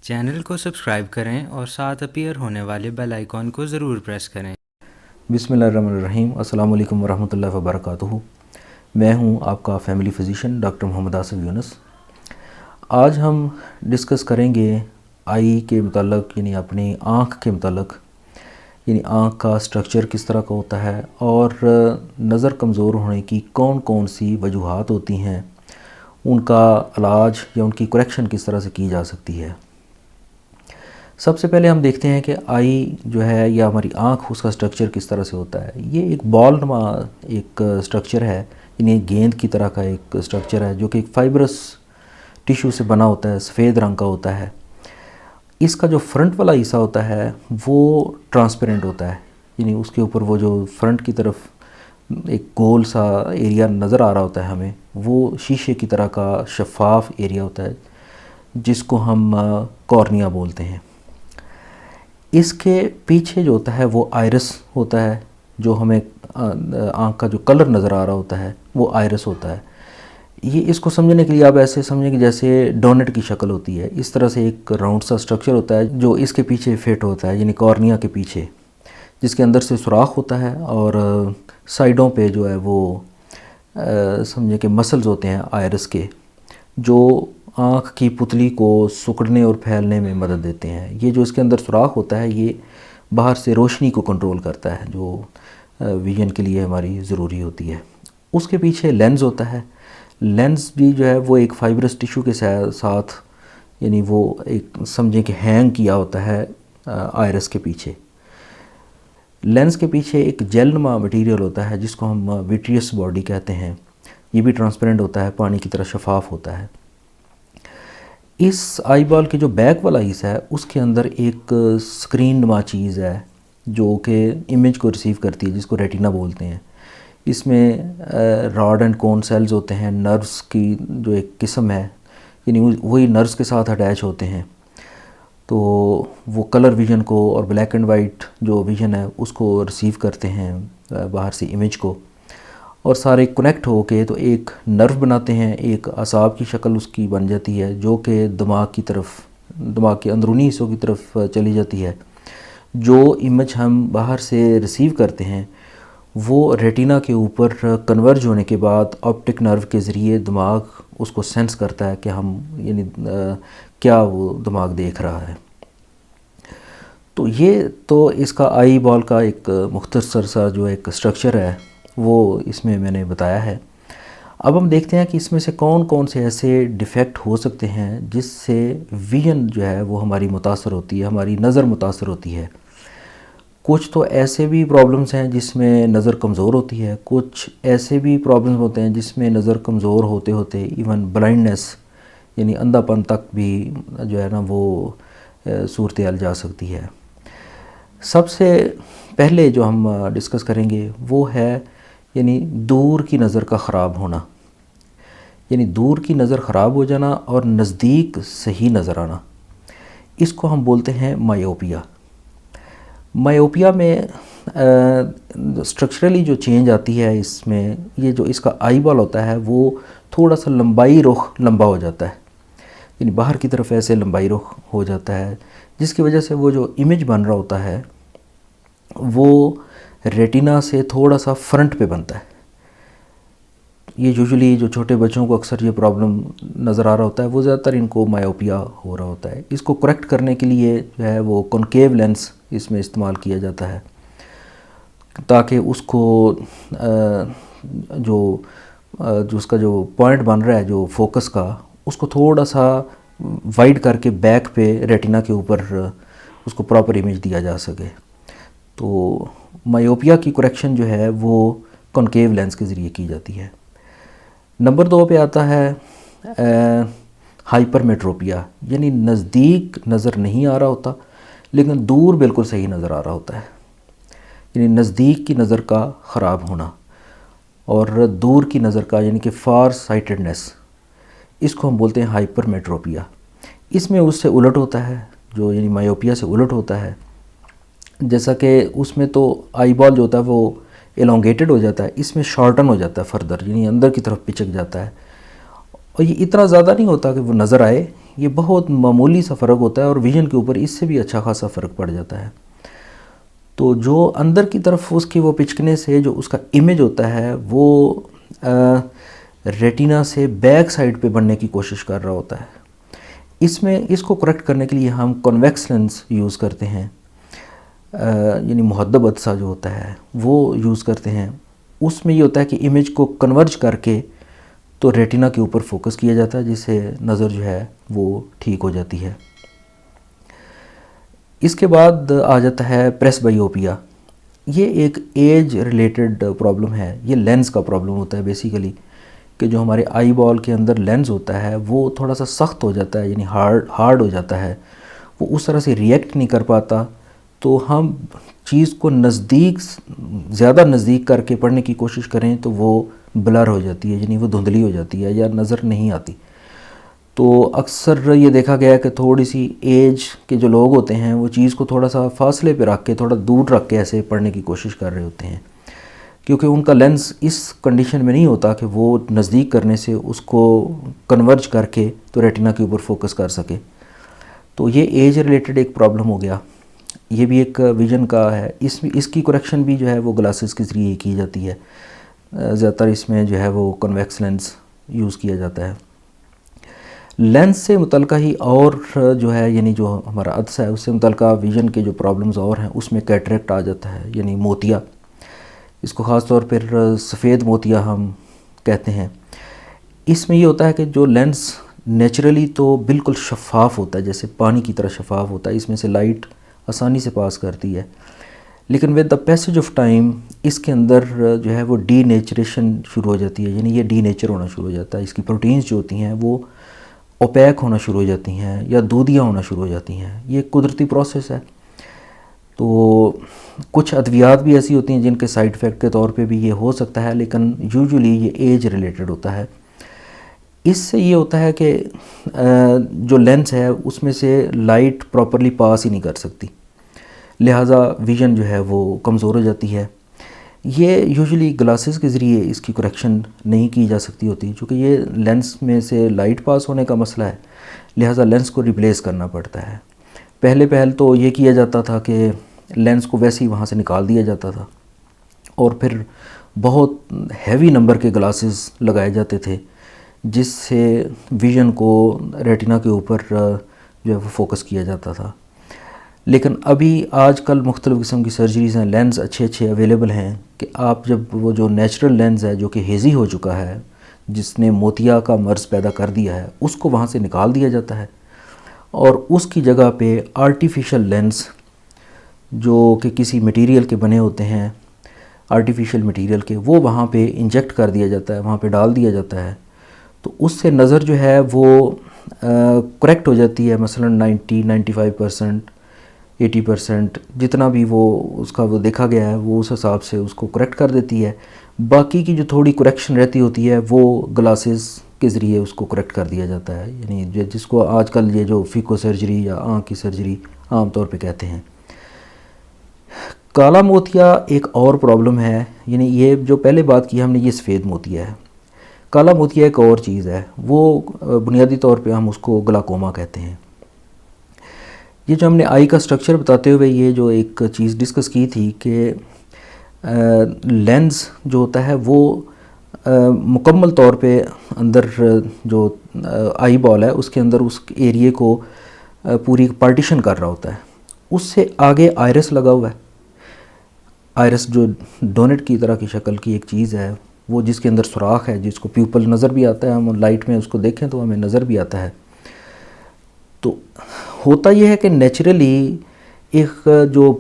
Channel को subscribe करें और साथ अपीयर होने वाले बेल आइकॉन को ज़रूर प्रेस करें। बिस्मिल्लाहिर्रहमानिर्रहीम। अस्सलाम वालेकुम वरहमतुल्लाहि वबरकातुहू। मैं हूं आपका family physician doctor Mohammad Asif Yunus. आज हम डिस्कस करेंगे आई के मतलब यानी अपनी आँख के मतलब यानी आँख का स्ट्रक्चर किस तरह का होता है और नज़र कमज़ोर होने की कौन कौन सी वजूहात होती हैं, उनका इलाज या उनकी करेक्शन किस तरह से की जा सकती है। सबसे पहले हम देखते हैं कि आई जो है या हमारी आँख, उसका स्ट्रक्चर किस तरह से होता है। ये एक बॉल नुमा एक स्ट्रक्चर है, यानी गेंद की तरह का एक स्ट्रक्चर है जो कि एक फाइब्रस टिश्यू से बना होता है, सफ़ेद रंग का होता है। इसका जो फ्रंट वाला हिस्सा होता है वो ट्रांसपेरेंट होता है, यानी उसके ऊपर वो जो फ्रंट की तरफ एक गोल सा एरिया नज़र आ रहा होता है हमें, वो शीशे की तरह का शफाफ एरिया होता है जिसको हम कॉर्निया बोलते हैं। इसके पीछे जो होता है वो आइरिस होता है, जो हमें आँख का जो कलर नज़र आ रहा होता है वो आइरिस होता है। ये इसको समझने के लिए आप ऐसे समझें कि जैसे डोनट की शक्ल होती है, इस तरह से एक राउंड सा स्ट्रक्चर होता है जो इसके पीछे फिट होता है, यानी कॉर्निया के पीछे, जिसके अंदर से सुराख होता है और साइडों पे जो है वो समझे कि मसल्स होते हैं आइरिस के, जो आँख की पुतली को सिकुड़ने और फैलने में मदद देते हैं। ये जो इसके अंदर सुराख होता है ये बाहर से रोशनी को कंट्रोल करता है, जो विजन के लिए हमारी ज़रूरी होती है। उसके पीछे लेंस होता है। लेंस भी जो है वो एक फाइब्रस टिश्यू के साथ यानी वो एक समझें कि हैंग किया होता है आइरिस के पीछे। लेंस के पीछे एक जेलनुमा मटेरियल होता है जिसको हम विट्रियस बॉडी कहते हैं। ये भी ट्रांसपेरेंट होता है, पानी की तरह शफाफ होता है। इस आई बॉल के जो बैक वाला हिस्सा है उसके अंदर एक स्क्रीन नुमा चीज़ है जो कि इमेज को रिसीव करती है, जिसको रेटिना बोलते हैं। इसमें रॉड एंड कोन सेल्स होते हैं, नर्व्स की जो एक किस्म है, यानी वही नर्व्स के साथ अटैच होते हैं। तो वो कलर विज़न को और ब्लैक एंड वाइट जो विज़न है उसको रिसीव करते हैं बाहर से इमेज को, और सारे कनेक्ट होके तो एक नर्व बनाते हैं, एक असाब की शक्ल उसकी बन जाती है जो कि दिमाग की तरफ, दिमाग के अंदरूनी हिस्सों की तरफ चली जाती है। जो इमेज हम बाहर से रिसीव करते हैं वो रेटिना के ऊपर कन्वर्ज होने के बाद ऑप्टिक नर्व के ज़रिए दिमाग उसको सेंस करता है कि हम यानी क्या वो दिमाग देख रहा है। तो ये तो इसका आई बॉल का एक मुख्तसर सा जो एक स्ट्रक्चर है वो इसमें मैंने बताया है। अब हम देखते हैं कि इसमें से कौन कौन से ऐसे डिफ़ेक्ट हो सकते हैं जिससे विजन जो है वो हमारी मुतासर होती है, हमारी नज़र मुतासर होती है। कुछ तो ऐसे भी प्रॉब्लम्स हैं जिसमें नज़र कमज़ोर होती है, कुछ ऐसे भी प्रॉब्लम्स होते हैं जिसमें नज़र कमज़ोर होते होते इवन ब्लाइंडनेस यानी अंधापन तक भी जो है ना वो सूरत हाल जा सकती है। सबसे पहले जो हम डिस्कस करेंगे वो है यानी दूर की नज़र का ख़राब होना, यानी दूर की नज़र ख़राब हो जाना और नज़दीक सही नज़र आना। इसको हम बोलते हैं मायोपिया। मायोपिया में स्ट्रक्चरली जो चेंज आती है इसमें, ये जो इसका आई बॉल होता है वो थोड़ा सा लंबाई रुख लंबा हो जाता है, यानी बाहर की तरफ ऐसे लंबाई रुख हो जाता है, जिसकी वजह से वो जो इमेज बन रहा होता है वो रेटिना से थोड़ा सा फ्रंट पे बनता है। ये यूजुअली जो छोटे बच्चों को अक्सर ये प्रॉब्लम नज़र आ रहा होता है, वो ज़्यादातर इनको मायोपिया हो रहा होता है। इसको करेक्ट करने के लिए जो है वो कॉनकेव लेंस इसमें इस्तेमाल किया जाता है, ताकि उसको जो उसका जो पॉइंट बन रहा है जो फोकस का, उसको थोड़ा सा वाइड करके बैक पे रेटिना के ऊपर उसको प्रॉपर इमेज दिया जा सके। तो मायोपिया की करेक्शन जो है वो कॉनकेव लेंस के ज़रिए की जाती है। नंबर 2 पे आता है हाइपरमेट्रोपिया, यानी नज़दीक नज़र नहीं आ रहा होता लेकिन दूर बिल्कुल सही नज़र आ रहा होता है, यानी नज़दीक की नज़र का ख़राब होना और दूर की नज़र का यानी कि फार साइटेडनेस, इसको हम बोलते हैं हाइपरमेट्रोपिया। इसमें उससे उलट होता है, जो यानी मायोपिया से उलट होता है। जैसा कि उसमें तो आई बॉल जो होता है वो एलोंगेटेड हो जाता है, इसमें शॉर्टन हो जाता है फर्दर, यानी अंदर की तरफ पिचक जाता है। और ये इतना ज़्यादा नहीं होता कि वो नज़र आए, ये बहुत मामूली सा फ़र्क होता है और विज़न के ऊपर इससे भी अच्छा खासा फ़र्क पड़ जाता है। तो जो अंदर की तरफ उसकी वो पिचकने से जो उसका इमेज होता है वो रेटिना से बैक साइड पे बनने की कोशिश कर रहा होता है। इसमें इसको करेक्ट करने के लिए हम कॉन्वेक्स लेंस यूज़ करते हैं, यानी मुहद्दब अदसा जो होता है वो यूज़ करते हैं। उसमें ये होता है कि इमेज को कन्वर्ज करके तो रेटिना के ऊपर फोकस किया जाता है, जिससे नज़र जो है वो ठीक हो जाती है। इसके बाद आ जाता है प्रेसबायोपिया। ये एक एज रिलेटेड प्रॉब्लम है। ये लेंस का प्रॉब्लम होता है बेसिकली, कि जो हमारे आई बॉल के अंदर लेंस होता है वो थोड़ा सा सख्त हो जाता है, यानी हार्ड हो जाता है, वो उस तरह से रिएक्ट नहीं कर पाता। तो हम चीज़ को ज़्यादा नज़दीक करके पढ़ने की कोशिश करें तो वो ब्लर हो जाती है, यानी वो धुंधली हो जाती है या नज़र नहीं आती। तो अक्सर ये देखा गया है कि थोड़ी सी एज के जो लोग होते हैं वो चीज़ को थोड़ा सा फासले पे रख के, थोड़ा दूर रख के ऐसे पढ़ने की कोशिश कर रहे होते हैं, क्योंकि उनका लेंस इस कंडीशन में नहीं होता कि वो नज़दीक करने से उसको कन्वर्ज करके तो रेटिना के ऊपर फोकस कर सके। तो ये एज रिलेटेड एक प्रॉब्लम हो गया। ये भी एक विजन का है। इसकी करेक्शन भी जो है वो ग्लासेस के ज़रिए की जाती है। ज़्यादातर इसमें जो है वो कन्वेक्स लेंस यूज़ किया जाता है। लेंस से मुतल्लिका ही और जो है, यानी जो हमारा अदसा है उससे मुतल्लिका विजन के जो प्रॉब्लम्स और हैं उसमें कैटरेक्ट आ जाता है, यानी मोतिया। इसको ख़ास तौर पर सफ़ेद मोतिया हम कहते हैं। इसमें ये होता है कि जो लेंस नेचुरली तो बिल्कुल शफ़ाफ़ होता है, जैसे पानी की तरह शफ़ाफ़ होता है, इसमें से लाइट आसानी से पास करती है, लेकिन with the passage of time इसके अंदर जो है वो डीनेचरेशन शुरू हो जाती है, यानी ये डीनेचर होना शुरू हो जाता है। इसकी प्रोटीन्स जो होती हैं वो ओपैक होना शुरू हो जाती हैं या दूधिया होना शुरू हो जाती हैं। ये कुदरती प्रोसेस है। तो कुछ अद्वियात भी ऐसी होती हैं जिनके साइड इफ़ेक्ट के तौर पे भी ये हो सकता है, लेकिन यूजुअली ये एज रिलेटेड होता है। इससे ये होता है कि जो लेंस है उसमें से लाइट प्रॉपरली पास ही नहीं कर सकती, लिहाजा विज़न जो है वो कमज़ोर हो जाती है। ये यूजुअली ग्लासेस के ज़रिए इसकी करेक्शन नहीं की जा सकती होती, क्योंकि ये लेंस में से लाइट पास होने का मसला है, लिहाजा लेंस को रिप्लेस करना पड़ता है। पहल तो ये किया जाता था कि लेंस को वैसे ही वहाँ से निकाल दिया जाता था और फिर बहुत हैवी नंबर के ग्लासेस लगाए जाते थे, जिससे विज़न को रेटिना के ऊपर जो है वो फोकस किया जाता था। लेकिन अभी आजकल मुख्तलिफ़ किस्म की सर्जरीज़ हैं, लेंस अच्छे अवेलेबल हैं कि आप जब वो जो नेचुरल लेंस है जो कि हेज़ी हो चुका है, जिसने मोतिया का मर्ज़ पैदा कर दिया है, उसको वहाँ से निकाल दिया जाता है और उसकी जगह पे आर्टिफिशियल लेंस जो कि किसी मटेरियल के बने होते हैं, आर्टिफिशियल मटेरियल के, वो वहाँ पे इंजेक्ट कर दिया जाता है, वहाँ पे डाल दिया जाता है। तो उससे नज़र जो है वो करेक्ट हो जाती है, मसलन 90-95%, 80% जितना भी वो उसका वो देखा गया है वो उस हिसाब से उसको करेक्ट कर देती है। बाकी की जो थोड़ी करेक्शन रहती होती है वो ग्लासेस के ज़रिए उसको करेक्ट कर दिया जाता है, यानी जिसको आजकल ये जो फिको सर्जरी या आँख की सर्जरी आम तौर पे कहते हैं। काला मोतिया एक और प्रॉब्लम है, यानी ये जो पहले बात की हमने ये सफ़ेद मोतिया है। काला मोतिया एक और चीज़ है, वो बुनियादी तौर पे हम उसको ग्लाकोमा कहते हैं। ये जो हमने आई का स्ट्रक्चर बताते हुए ये जो एक चीज़ डिस्कस की थी कि लेंस जो होता है वो मुकम्मल तौर पे अंदर जो आई बॉल है उसके अंदर उस एरिए को पूरी पार्टीशन कर रहा होता है। उससे आगे आयरस लगा हुआ है। आयरस जो डोनेट की तरह की शक्ल की एक चीज़ है, वो जिसके अंदर सुराख है, जिसको प्यूपल नज़र भी आता है, हम लाइट में उसको देखें तो हमें नज़र भी आता है। तो होता यह है कि नेचुरली एक जो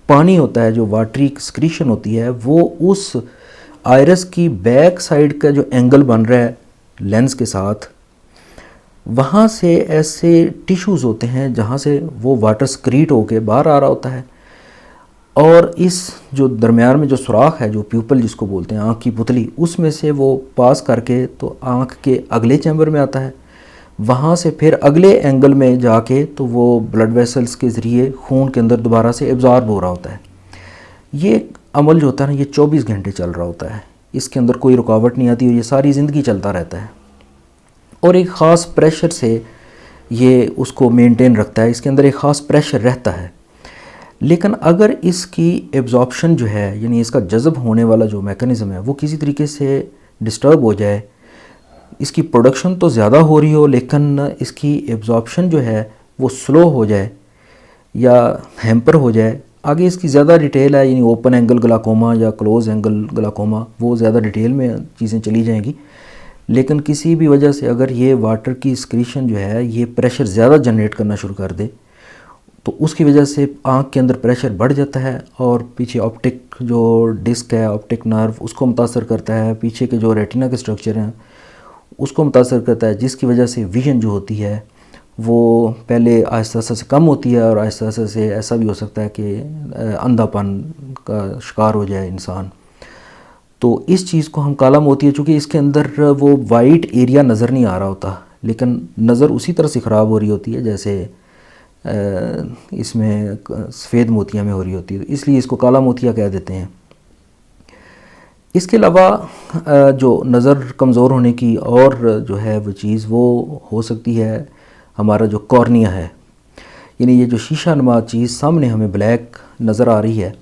पानी होता है, जो वाटरी एक्सक्रीशन होती है, वो उस आयरस की बैक साइड का जो एंगल बन रहा है लेंस के साथ, वहाँ से ऐसे टिश्यूज़ होते हैं जहाँ से वो वाटर स्क्रीट होके बाहर आ रहा होता है और इस जो दरमियान में जो सुराख है, जो प्यूपल जिसको बोलते हैं, आँख की पुतली, उसमें से वो पास करके तो आँख के अगले चैम्बर में आता है। वहाँ से फिर अगले एंगल में जाके तो वो ब्लड वेसल्स के ज़रिए खून के अंदर दोबारा से एब्ज़ॉर्ब हो रहा होता है। ये अमल जो होता है ना, ये 24 घंटे चल रहा होता है, इसके अंदर कोई रुकावट नहीं आती और ये सारी ज़िंदगी चलता रहता है। और एक ख़ास प्रेशर से ये उसको मेंटेन रखता है, इसके अंदर एक ख़ास प्रेशर रहता है। लेकिन अगर इसकी एब्जॉर्प्शन जो है, यानी इसका जज़ब होने वाला जो मैकेनिज़्म है, वो किसी तरीके से डिस्टर्ब हो जाए, इसकी प्रोडक्शन तो ज़्यादा हो रही हो लेकिन इसकी एब्जॉर्प्शन जो है वो स्लो हो जाए या हैम्पर हो जाए। आगे इसकी ज़्यादा डिटेल है, यानी ओपन एंगल ग्लाकोमा या क्लोज एंगल ग्लाकोमा, वो ज़्यादा डिटेल में चीज़ें चली जाएंगी। लेकिन किसी भी वजह से अगर ये वाटर की स्क्रीशन जो है ये प्रेशर ज़्यादा जनरेट करना शुरू कर दे, तो उसकी वजह से आँख के अंदर प्रेशर बढ़ जाता है और पीछे ऑप्टिक जो डिस्क है, ऑप्टिक नर्व, उसको मुतासर करता है, पीछे के जो रेटिना के स्ट्रक्चर हैं उसको मुतासर करता है, जिसकी वजह से विजन जो होती है वो पहले आहिस्ता आहिस्ता से कम होती है और आहिस्ता आहिस्ता से ऐसा भी हो सकता है कि अंधापन का शिकार हो जाए इंसान। तो इस चीज़ को हम काला मोतिया, चूँकि इसके अंदर वो वाइट एरिया नज़र नहीं आ रहा होता, लेकिन नज़र उसी तरह से ख़राब हो रही होती है जैसे इसमें सफ़ेद मोतिया में हो रही होती है, इसलिए इसको काला मोतिया कह देते हैं। इसके अलावा जो नज़र कमज़ोर होने की और जो है वो चीज़ वो हो सकती है हमारा जो कॉर्निया है, यानी ये जो शीशा नुमा चीज़ सामने हमें ब्लैक नज़र आ रही है,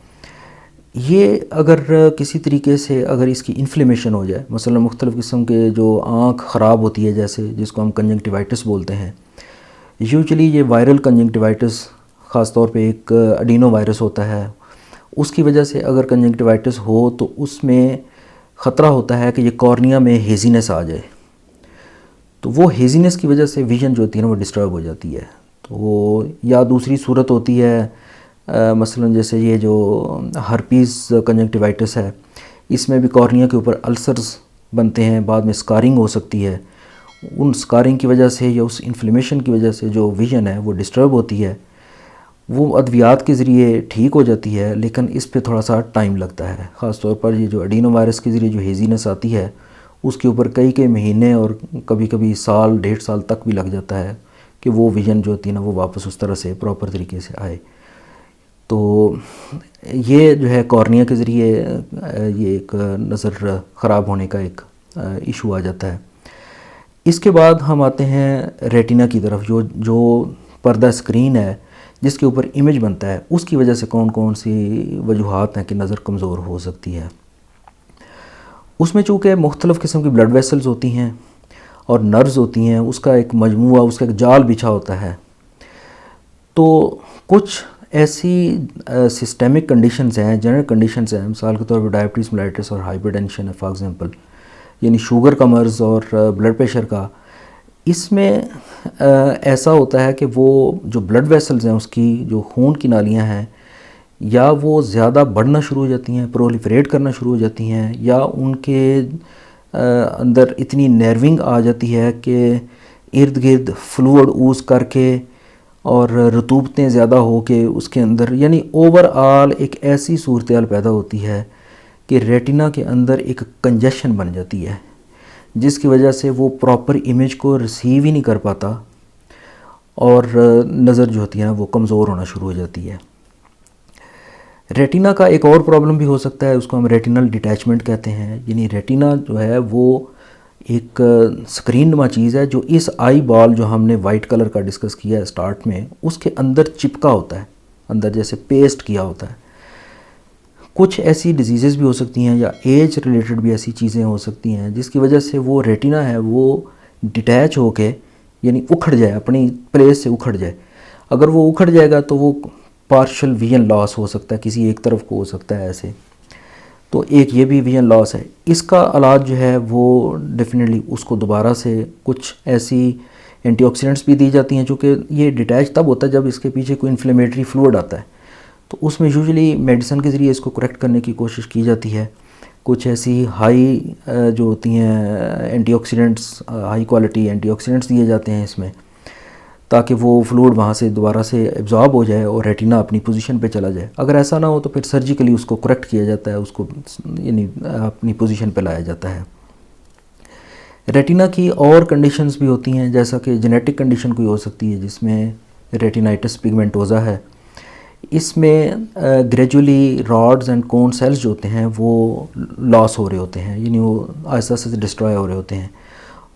ये अगर किसी तरीके से अगर इसकी इन्फ्लेमेशन हो जाए, मसलन मुख्तलिफ़ किस्म के जो आँख ख़राब होती है जैसे जिसको हम कंजंक्टिवाइटिस बोलते हैं, यूजुअली ये वायरल कंजंक्टिवाइटिस ख़ास तौर पे एक एडिनो वायरस होता है, उसकी वजह से अगर कंजंक्टिवाइटिस हो तो उसमें ख़तरा होता है कि ये कॉर्निया में हेजीनेस आ जाए। तो वो हेजीनेस की वजह से विजन जो होती है ना वो डिस्टर्ब हो जाती है। तो या दूसरी सूरत होती है मसलन जैसे ये जो हर्पीस कंजंक्टिवाइटिस है, इसमें भी कॉर्निया के ऊपर अल्सर्स बनते हैं, बाद में स्कारिंग हो सकती है। उन स्कारिंग की वजह से या उस इन्फ्लेमेशन की वजह से जो विजन है वो डिस्टर्ब होती है, वो अद्वियात के ज़रिए ठीक हो जाती है, लेकिन इस पे थोड़ा सा टाइम लगता है। ख़ास तौर पर ये जो एडिनो वायरस के ज़रिए जो हेजीनेस आती है उसके ऊपर कई कई महीने और कभी कभी साल 1.5 साल तक भी लग जाता है कि वो विजन जो होती है ना वो वापस उस तरह से प्रॉपर तरीके से आए। तो ये जो है कॉर्निया के ज़रिए ये एक नज़र ख़राब होने का एक इशू आ जाता है। इसके बाद हम आते हैं रेटिना की तरफ, जो पर्दा स्क्रीन है जिसके ऊपर इमेज बनता है, उसकी वजह से कौन कौन सी वजूहात हैं कि नज़र कमज़ोर हो सकती है। उसमें चूँकि मुख्तलिफ़ किस्म की ब्लड वेसल्स होती हैं और नर्व्स होती हैं, उसका एक मजमूआ, उसका एक जाल बिछा होता है। तो कुछ ऐसी सिस्टेमिक कंडीशंस हैं, जनरल कंडीशंस हैं, मिसाल के तौर पर डायबिटीज़ मेलाइटिस और हाइपरटेंशन है फॉर एग्ज़ाम्पल, यानी शुगर का मर्ज़ और ब्लड प्रेशर का। इसमें ऐसा होता है कि वो जो ब्लड वेसल्स हैं उसकी जो खून की नालियां हैं या वो ज़्यादा बढ़ना शुरू हो जाती हैं, प्रोलिफरेट करना शुरू हो जाती हैं, या उनके अंदर इतनी नर्विंग आ जाती है कि इर्द गिर्द फ्लूइड ऊज़ करके और रतूबतें ज़्यादा हो के उसके अंदर, यानी ओवरऑल एक ऐसी सूरत हाल पैदा होती है कि रेटिना के अंदर एक कंजेशन बन जाती है, जिसकी वजह से वो प्रॉपर इमेज को रिसीव ही नहीं कर पाता और नज़र जो होती है ना वो कमज़ोर होना शुरू हो जाती है। रेटिना का एक और प्रॉब्लम भी हो सकता है, उसको हम रेटिनल डिटैचमेंट कहते हैं। यानी रेटिना जो है वो एक स्क्रीन नुमा चीज़ है जो इस आई बॉल जो हमने वाइट कलर का डिस्कस किया है स्टार्ट में, उसके अंदर चिपका होता है, अंदर जैसे पेस्ट किया होता है। कुछ ऐसी डिजीज़ेज़ भी हो सकती हैं या एज रिलेटेड भी ऐसी चीज़ें हो सकती हैं जिसकी वजह से वो रेटिना है वो डिटैच होके यानी उखड़ जाए, अपनी प्लेस से उखड़ जाए। अगर वो उखड़ जाएगा तो वो पार्शल विजन लॉस हो सकता है, किसी एक तरफ को हो सकता है ऐसे। तो एक ये भी विजन लॉस है। इसका इलाज जो है वो डेफिनेटली उसको दोबारा से कुछ ऐसी एंटीऑक्सीडेंट्स भी दी जाती हैं, चूँकि ये डिटैच तब होता है जब इसके पीछे कोई इन्फ्लेमेटरी फ्लूइड आता है, तो उसमें यूजुअली मेडिसिन के ज़रिए इसको करेक्ट करने की कोशिश की जाती है। कुछ ऐसी हाई जो होती हैं एंटीऑक्सीडेंट्स, हाई क्वालिटी एंटीऑक्सीडेंट्स दिए जाते हैं इसमें, ताकि वो फ्लूइड वहाँ से दोबारा से एब्जॉर्ब हो जाए और रेटिना अपनी पोजीशन पे चला जाए। अगर ऐसा ना हो तो फिर सर्जिकली उसको करेक्ट किया जाता है, उसको यानी अपनी पोजीशन पे लाया जाता है। रेटिना की और कंडीशंस भी होती हैं, जैसा कि जेनेटिक कंडीशन कोई हो सकती है जिसमें रेटिनाइटिस पिगमेंटोजा है। इसमें gradually rods and cone cells जो होते हैं वो लॉस हो रहे होते हैं, यानी वो आहिस्ता आहिस्ता डिस्ट्रॉय हो रहे होते हैं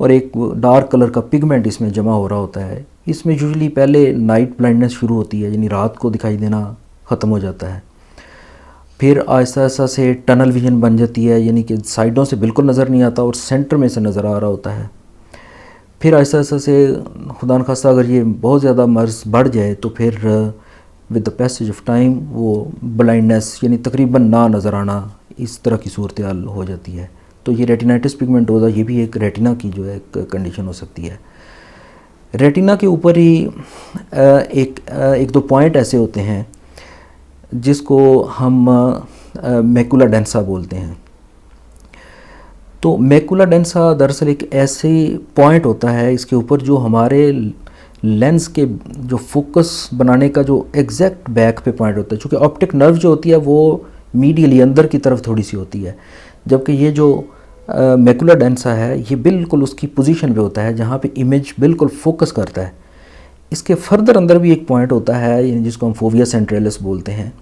और एक डार्क कलर का पिगमेंट इसमें जमा हो रहा होता है। इसमें यूजुअली पहले नाइट ब्लाइंडनेस शुरू होती है, यानी रात को दिखाई देना ख़त्म हो जाता है। फिर आहिस्ता आहिस्ता से टनल विजन बन जाती है, यानी कि साइडों से बिल्कुल नज़र नहीं आता और सेंटर में से नज़र आ रहा होता है। फिर आहिस्ता आहिस्ता से खुदा न खास्ता अगर ये बहुत ज़्यादा मर्ज़ बढ़ जाए तो फिर with the passage of time वो ब्लाइंडनेस यानी तकरीबन ना नज़र आना, इस तरह की सूरत हाल हो जाती है। तो ये रेटिनाइटिस पिगमेंटोसा ये भी एक रेटिना की जो है कंडीशन हो सकती है। रेटिना के ऊपर ही एक दो पॉइंट ऐसे होते हैं जिसको हम मैकुला डेंसा बोलते हैं। तो मैकुला डेंसा दरअसल एक ऐसे पॉइंट होता है इसके ऊपर जो हमारे लेंस के जो फोकस बनाने का जो एग्जैक्ट बैक पे पॉइंट होता है। चूँकि ऑप्टिक नर्व जो होती है वो मीडियली अंदर की तरफ थोड़ी सी होती है, जबकि ये जो मैकुला डेंसा है ये बिल्कुल उसकी पोजीशन पे होता है जहाँ पे इमेज बिल्कुल फोकस करता है। इसके फर्दर अंदर भी एक पॉइंट होता है जिसको हम फोविया सेंट्रलिस बोलते हैं।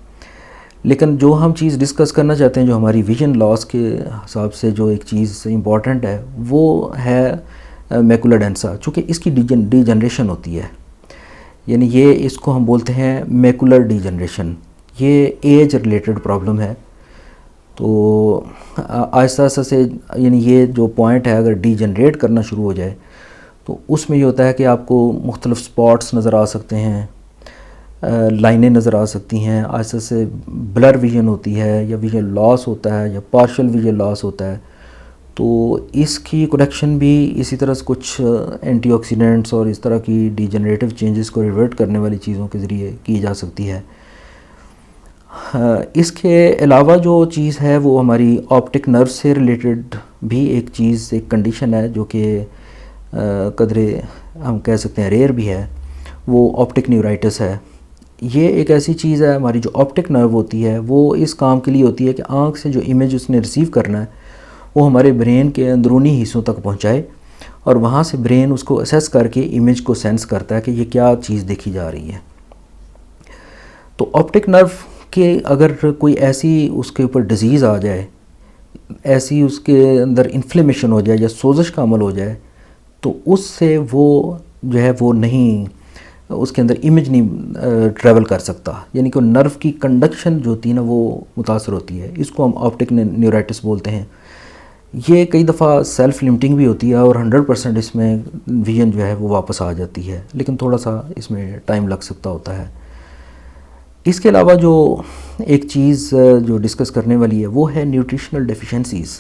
लेकिन जो हम चीज़ डिस्कस करना चाहते हैं, जो हमारी विजन लॉस के हिसाब से जो एक चीज़ इम्पॉर्टेंट है वो है मैकुला डेंसा। चूँकि इसकी डीजनरेशन होती है, यानी ये इसको हम बोलते हैं मैकुलर डीजनरेशन। ये एज रिलेटेड प्रॉब्लम है। तो आहिस्ता आहिस्ता से यानी ये जो पॉइंट है अगर डीजनरेट करना शुरू हो जाए तो उसमें ये होता है कि आपको मुख्तलिफ स्पॉट्स नज़र आ सकते हैं, लाइनें नज़र आ सकती हैं, आहिस्ता से ब्लर विजन होती है या विजन लॉस होता है या पार्शियल विजन लॉस होता है। तो इसकी करेक्शन भी इसी तरह से कुछ एंटीऑक्सीडेंट्स और इस तरह की डीजनरेटिव चेंजेस को रिवर्ट करने वाली चीज़ों के ज़रिए की जा सकती है। इसके अलावा जो चीज़ है वो हमारी ऑप्टिक नर्व से रिलेटेड भी एक चीज़, एक कंडीशन है जो कि कदरे हम कह सकते हैं रेयर भी है, वो ऑप्टिक न्यूराइटिस है। ये एक ऐसी चीज़ है, हमारी जो ऑप्टिक नर्व होती है वो इस काम के लिए होती है कि आँख से जो इमेज उसने रिसीव करना है वो हमारे ब्रेन के अंदरूनी हिस्सों तक पहुँचाए और वहाँ से ब्रेन उसको असेस करके इमेज को सेंस करता है कि ये क्या चीज़ देखी जा रही है। तो ऑप्टिक नर्व के अगर कोई ऐसी उसके ऊपर डिज़ीज़ आ जाए, ऐसी उसके अंदर इन्फ्लेमेशन हो जाए या सोजश का अमल हो जाए तो उससे वो जो है वो नहीं, उसके अंदर इमेज नहीं ट्रैवल कर सकता, यानी कि नर्व की कंडक्शन जो होती है ना वो मुतासर होती है। इसको हम ऑप्टिक न्यूराइटिस बोलते हैं। ये कई दफ़ा सेल्फ लिमिटिंग भी होती है और 100% इसमें विजन जो है वो वापस आ जाती है, लेकिन थोड़ा सा इसमें टाइम लग सकता होता है। इसके अलावा जो एक चीज़ जो डिस्कस करने वाली है वो है न्यूट्रिशनल डेफिशिएंसीज़।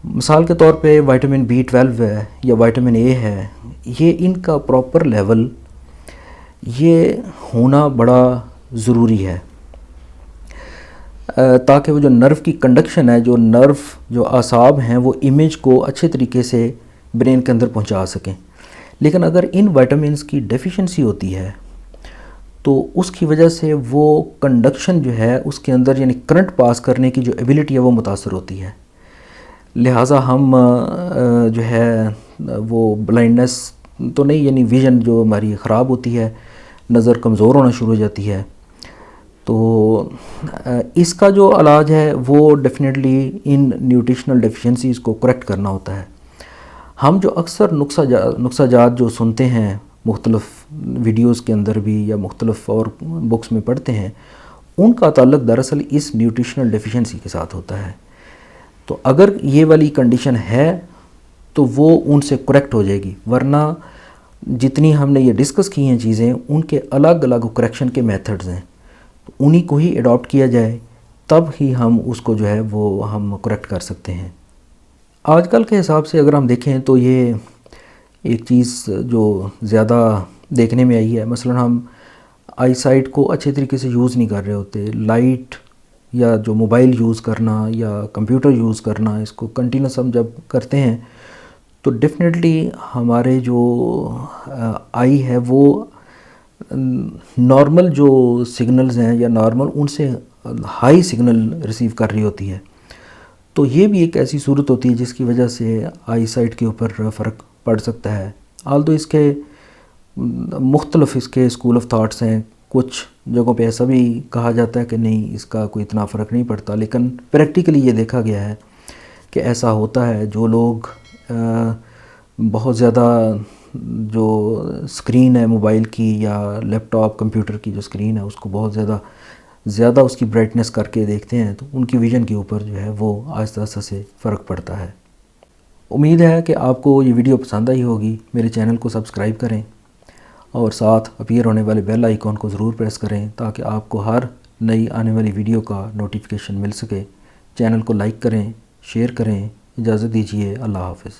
मिसाल के तौर पे विटामिन B12 है या विटामिन A है, ये इनका प्रॉपर लेवल ये होना बड़ा ज़रूरी है ताकि वो जो नर्व की कंडक्शन है, जो नर्व जो आसाब हैं वो इमेज को अच्छे तरीके से ब्रेन के अंदर पहुंचा सकें। लेकिन अगर इन विटामिन्स की डेफिशिएंसी होती है तो उसकी वजह से वो कंडक्शन जो है उसके अंदर यानी करंट पास करने की जो एबिलिटी है वो मुतासर होती है। लिहाजा हम जो है वो ब्लाइंडनेस तो नहीं, यानी विज़न जो हमारी ख़राब होती है, नज़र कमज़ोर होना शुरू हो जाती है। तो इसका जो इलाज है वो डेफिनेटली इन न्यूट्रिशनल डेफिशिएंसीज़ को करेक्ट करना होता है। हम जो अक्सर नुक्साजात जो सुनते हैं मुख्तलिफ़ वीडियोस के अंदर भी या मुख्तलिफ़ और बुक्स में पढ़ते हैं, उनका ताल्लुक़ दरअसल इस न्यूट्रिशनल डेफिशिएंसी के साथ होता है। तो अगर ये वाली कंडीशन है तो वो उनसे करेक्ट हो जाएगी, वरना जितनी हमने ये डिस्कस की हैं चीज़ें उनके अलग अलग करेक्शन के मेथड्स हैं, तो उन्हीं को ही अडॉप्ट किया जाए तब ही हम उसको जो है वो हम करेक्ट कर सकते हैं। आजकल के हिसाब से अगर हम देखें तो ये एक चीज़ जो ज़्यादा देखने में आई है, मसलन हम आई साइट को अच्छे तरीके से यूज़ नहीं कर रहे होते, लाइट या जो मोबाइल यूज़ करना या कंप्यूटर यूज़ करना, इसको कंटिन्यूस हम जब करते हैं तो डेफिनेटली हमारे जो आई है वो नॉर्मल जो सिग्नल्स हैं या नॉर्मल उनसे हाई सिग्नल रिसीव कर रही होती है। तो ये भी एक ऐसी सूरत होती है जिसकी वजह से आई साइट के ऊपर फ़र्क पड़ सकता है। आल्दो इसके मुख्तलिफ इसके स्कूल ऑफ थाट्स हैं, कुछ जगहों पे ऐसा भी कहा जाता है कि नहीं इसका कोई इतना फ़र्क नहीं पड़ता, लेकिन प्रैक्टिकली ये देखा गया है कि ऐसा होता है। जो लोग बहुत ज़्यादा जो स्क्रीन है मोबाइल की या लैपटॉप कंप्यूटर की जो स्क्रीन है उसको बहुत ज़्यादा उसकी ब्राइटनेस करके देखते हैं तो उनकी विज़न के ऊपर जो है वो आहिस्ता आहिस्ता से फ़र्क पड़ता है। उम्मीद है कि आपको ये वीडियो पसंद आई होगी। मेरे चैनल को सब्सक्राइब करें और साथ अपीयर होने वाले बेल आइकॉन को ज़रूर प्रेस करें ताकि आपको हर नई आने वाली वीडियो का नोटिफिकेशन मिल सके। चैनल को लाइक करें, शेयर करें। इजाज़त दीजिए। अल्लाह हाफ़िज़।